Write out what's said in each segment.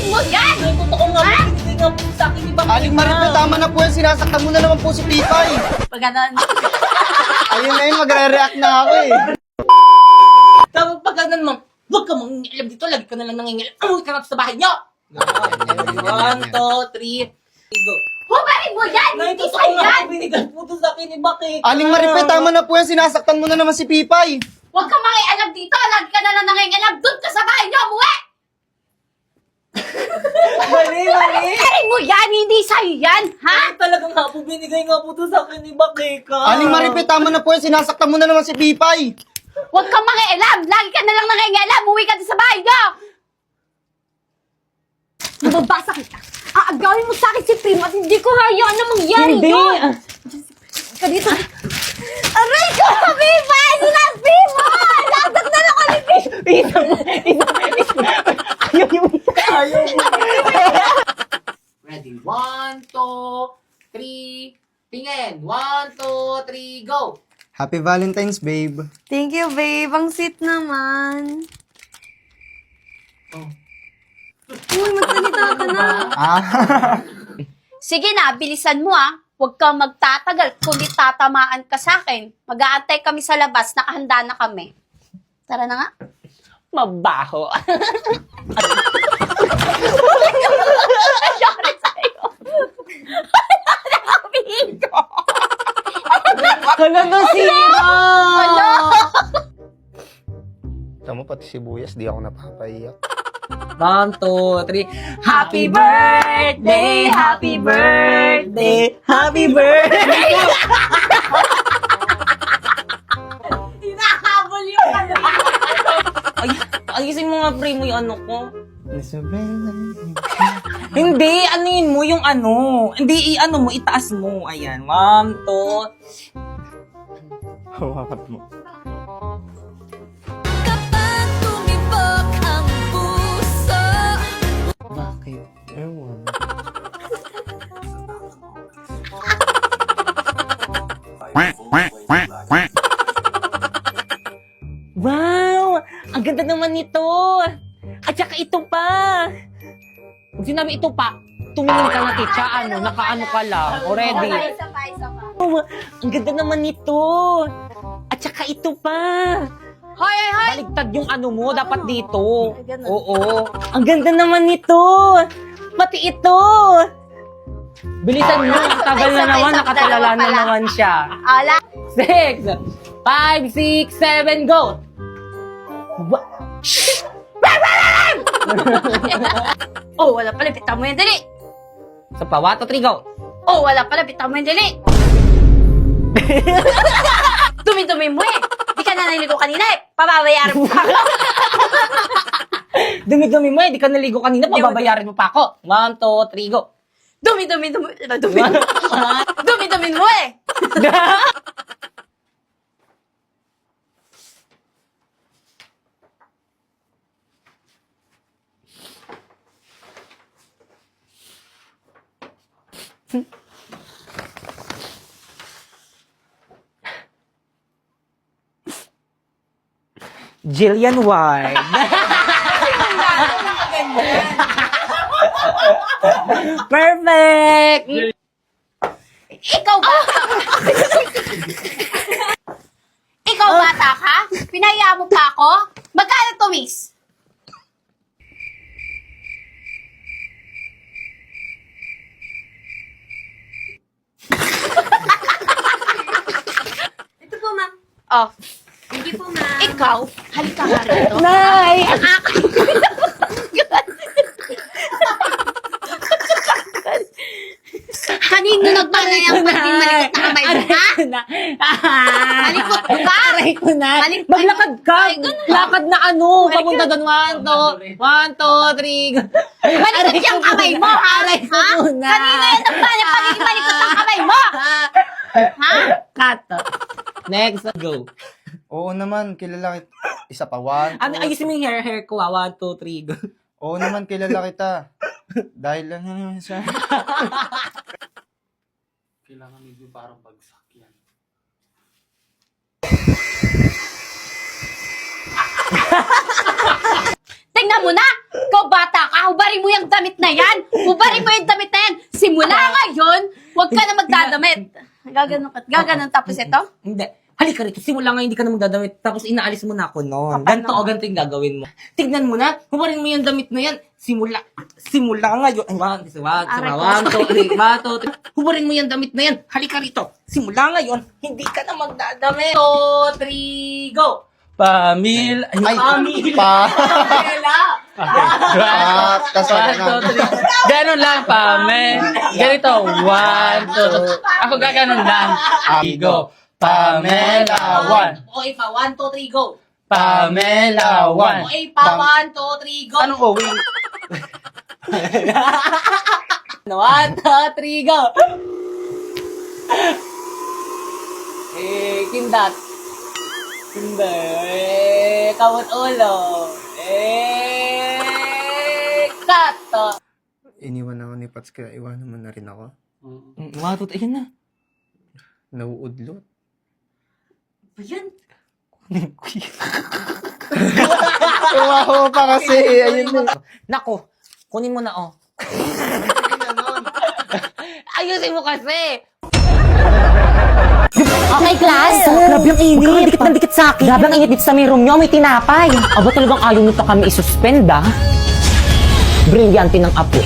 Kukunin mo yan! Ay, totoo nga, binigay nga po sa akin, di ba? Aling Marife, tama na po yan. Sinasaktan mo na naman po si Pipay. Pag ganon. Ayun na yun, magre-react na ako eh. Tapos pag ganun, ma'am, huwag ka mangingialam dito, lagi ka na lang nangingialam. Umuwi ka na sa bahay niyo! 1, 2, 3, go. Kukunin mo yan! Nay, Hindi totoo sa'yo nga, yan! binigay po to sa akin, di ba? Aling Marife, tama na po yan. Sinasaktan mo na naman si Pipay. Huwag kang makialam dito! Lagi ka na lang nangingialam! Doon ka sa bahay niyo! Umuwi! Mali. Kukunin mo yan! Hindi sa'yo yan! Ha? Ay, talagang nga po, binigay nga po to sa akin, di ba, Keka? Aling Marife, tama na po yan. Sinasaktan mo na naman si Pipay. Huwag kang makialam! Lagi ka na lang nangingialam! Umuwi ka doon sa bahay niyo! Mababasa kita! Aagawin mo sa akin si Primo at hindi ko hayaan na mangyari Hindi. yun! Ka dito! Aray ko! Viva! Sinabi mo! Lagot na lang ulit! Ayaw mo. Ready? 1, 2, 3. Tingin. 1, 2, 3, go! Happy Valentine's, babe. Thank you, babe. Ang sweet naman. Oh. Uy, magsalita ka na. Sige na, bilisan mo ah. Huwag kang magtatagal kundi tatamaan ka sa akin. Mag-aantay kami sa labas, nakahanda na kami. Tara na nga. Mabaho. Sorry sa'yo. Wala na kami dito. Kala na sira! Tama, pati sibuyas, di ako napapaiyak. 1, 2, 3. Happy birthday! Happy birthday! Happy birthday! Hinahabol yung ano. Ay, ayusin mo nga, pre, mo yung ano ko. Hindi, anuin mo yung ano. Hindi, ano mo, itaas mo. Ayan, 1, 2. Hawakan mo. Kapag tumibok ang puso. Bakit? Ewan. Wow! Ang ganda naman nito! At saka ito pa! Pag sinabi ito pa, tumingin ka na, titsa, ano, nakaano ka lang, already. Isa pa. Oh, ang ganda naman nito! At saka ito pa! Hoy! Baligtad yung ano mo, dapat dito. Ay, ganun. Oo. Ang ganda naman nito! Pati ito! Bilisan mo, ang tagal na Ay, naman, sabay, nakatulala dalawa na pala. naman siya. Ala. 6, 5, 6, 7, go! Oh, wala pala. Bitawan mo yan, dali. Sa pa, 1, 2, 3, go! Oh, wala pala. Bitawan mo yan, dali. Dumi-dumi mo eh. Di ka na naligo kanina eh. Pababayaran mo pa ako. Dumi-dumi mo eh, di ka naligo kanina, pababayarin mo pa ako. 1, 2, 3, go! Dumi-dumi mo eh. Jillian Ward. Perfect! Ikaw ba? Ikaw bata ka? Pinaya mo pa ako? Magkano to, miss? Ito po, ma'am. Oh, Thank you po, ma'am. ikaw, halika nga rito. Nay! Kanino nagpanayang pag di malikot na kamay mo, ha? Malikot ka ba? Aray ko na. Malikot- Maglakad ka. Ay, ganun. Lakad na ano. Papunta doon. 1, 2, 3. Malikot yung kamay mo, ha? Aray ko Ha? muna. Kanino yan nagpanayang pagiging malikot ang kamay mo? Ha? Cut. Next, go. Oo naman, kilala kita. Isa pa, one. Ano, ayusin mo yung hair ko. 1, 2, 3, go. Oo naman, kilala kita. Dahil lang naman sa... Kailangan medyo parang bagsak yan. tingnan mo na! Ikaw bata ka, hubarin mo yung damit na yan! Hubarin mo yung damit na yan! Simula ngayon, huwag ka na magdadamit. Gaganon tapos ito? Hindi. Halika rito, simula nga hindi ka na magdadamit, tapos inaalis mo na ako noon. Ganto o ganito yung gagawin mo. Tignan mo na, hubarin mo yung damit na yan. Simula ngayon. Ay, one, two, three. Hubarin mo yung damit na yan. Halika rito. Simula ngayon, hindi ka na magdadamit. 2, 3, go! Ay, kasama na. Ganon lang, Pame. Ganito, 1, 2, ako gaganon lang. Go. Pamela 1. Okay pa, 1, 2, 3, go. Pamela 1. Okay pa, 1, 2, 3, go. Anong okay? 1, 2, 3, go. Kindat. Kawat ulo. Kato. Iniwan ako ni Pats kaya iwanan mo na rin ako. Watot, ayun na. Nauudlot. Ayan. Tumawa pa kasi. Ayun na. Nako, kunin mo na, oh. Ayusin mo kasi. Okay, class. Grabe ang init. Huwag dikit ng dikit sa akin. Grabe ang init dito sa may room nyo. May tinapay. Aba talagang ayaw nito kami isuspend, ah. Brilyante ng apoy.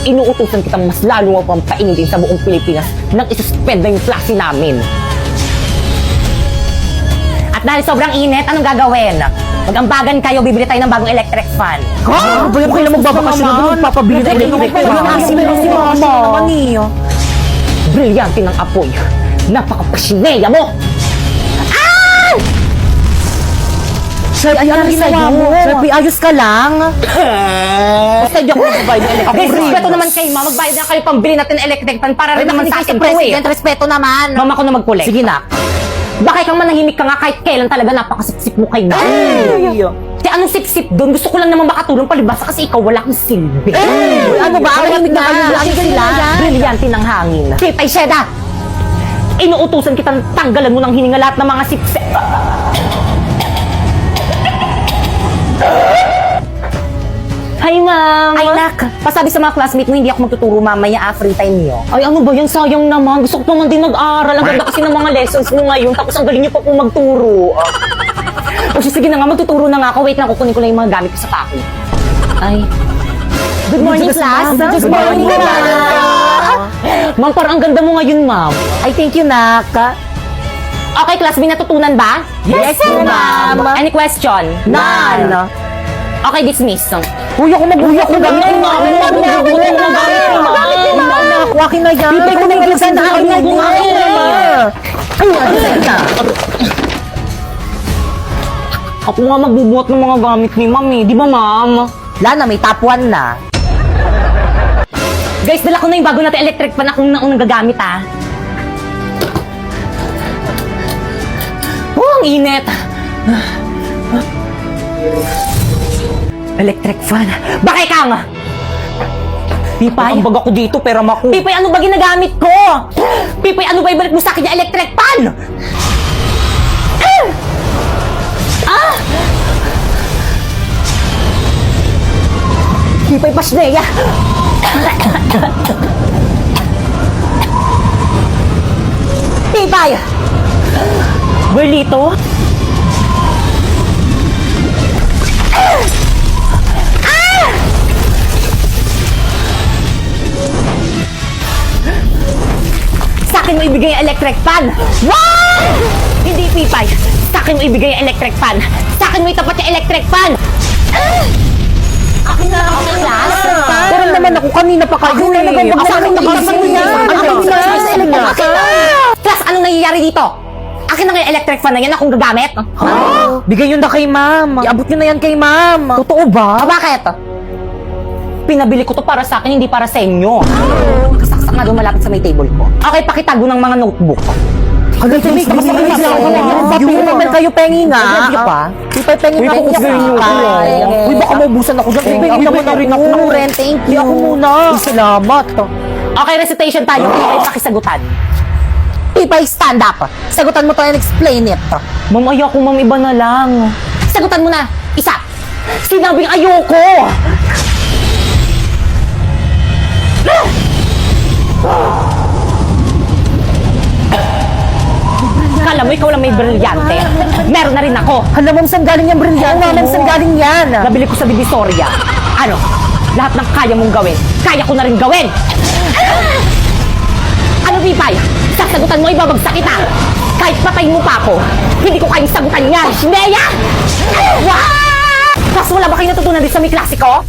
Inuutusan kitang mas lalo mo pang painitin sa buong Pilipinas nang isuspend na yung klase namin. At dahil sobrang init, anong gagawin? Mag-ambagan kayo, bibili tayo ng bagong electric fan. Ha? Bayan kayo na magbabakasyon na doon, magpapabili ng electric fan. Si Mama. Brilyante ng apoy. Napaka-pasineya mo! Ah! Sir, ayan ang ginawa mo. Sir, ayos ka lang. Basta di ako magbabayad ng electric fan. Respeto naman kayo, ma. Magbayad na kayo pambili natin ng electric fan para rin naman sa akin to eh. Respeto naman. Mama ko na mag-collect. Sige na. Bakit kang manahimik ka nga kahit kailan talaga napakasipsip mo kay na. Kaya anong sip-sip doon? Gusto ko lang naman makatulong palibasa kasi ikaw wala kang silbi. Ano ba? Malamig na kayo lang sila. Brilyante ng hangin. Pipay Sheda! Inuutusan kitang tanggalan mo ng hininga lahat ng mga sip-sip. Hi, ma'am! Ay, nak! Pasabi sa mga classmate mo, hindi ako magtuturo mamaya, free time niyo. Ay, ano ba yan? Sayang naman. Gusto ko naman din mag-aral. Ang ganda kasi ng mga lessons mo ngayon. Tapos ang galing niyo pa po magturo. O sige na nga, magtuturo na nga ako. Wait lang, kukunin ko lang yung mga gamit ko sa pako. Ay. Good morning, class! Good morning, ma'am! Ma'am, parang ang ganda mo ngayon, ma'am. Ay, thank you, nak. Okay, class, may natutunan ba? Yes, ma'am! Any question? None! Okay, dismiss. Uy, ako mabuhay ako gamit ni ma'am. Akin na yan. Bibay ko na yung sa akin na buhay. Ay, na. Ako nga magbubuhat ng mga gamit ni ma'am eh. Di ba, ma'am? Lana, may top 1 na. Guys, dala ko na yung bago natin electric pan akong naunang gagamit, ah. Oh, ang init. Electric fan. Bakit kang? Pipay. Ang bag ako dito, pera mako. Pipay, ano ba ginagamit ko? Pipay, ano ba ibalik mo sa akin yung electric fan? Ah! Pipay, pasneya. Pipay! Berlito? Sa akin mo ibigay yung electric fan! Wow! Hindi, Pipay. Sa akin mo ibigay yung electric fan. Sa akin mo itapat yung electric fan. Akin na ako ng class. Pero naman ako kanina pa kayo eh. Sa akin na kasi class, anong nangyayari dito? Akin na yung electric fan na yan akong gagamit. Bigay yun na kay ma'am. Iabot nyo na yan kay ma'am. Totoo ba? Bakit? Pinabili ko to para sa akin, hindi para sa inyo. Kasaksak nga doon malapit sa may table ko. Okay, pakitago ng mga notebook. Hanggang sa may papel kayo pengi nga. Pipay pengi nga ako sa uy, baka maubusan ako dyan. Pengi naman na rin ako. Thank you. Ako muna. Salamat. Okay, recitation tayo. Pipay, pakisagutan. Pipay, stand up. Sagutan mo to and explain it. Ma'am, ayaw ko, ma'am, iba na lang. Sagutan mo na. Isa. Sinabing ayoko! Kala mo ikaw lang may brilyante. Meron na rin ako. Alam mo, saan galing yung brilyante mo? Saan galing yan? Nabili ko sa Divisoria. Ano? Lahat ng kaya mong gawin, kaya ko na rin gawin! Ano, Pipay? Sasagutan mo, ibabagsak kita! Kahit patayin mo pa ako, hindi ko kayang sagutan yan! Neya! Wow! Tapos wala ba kayo natutunan din sa may klasiko?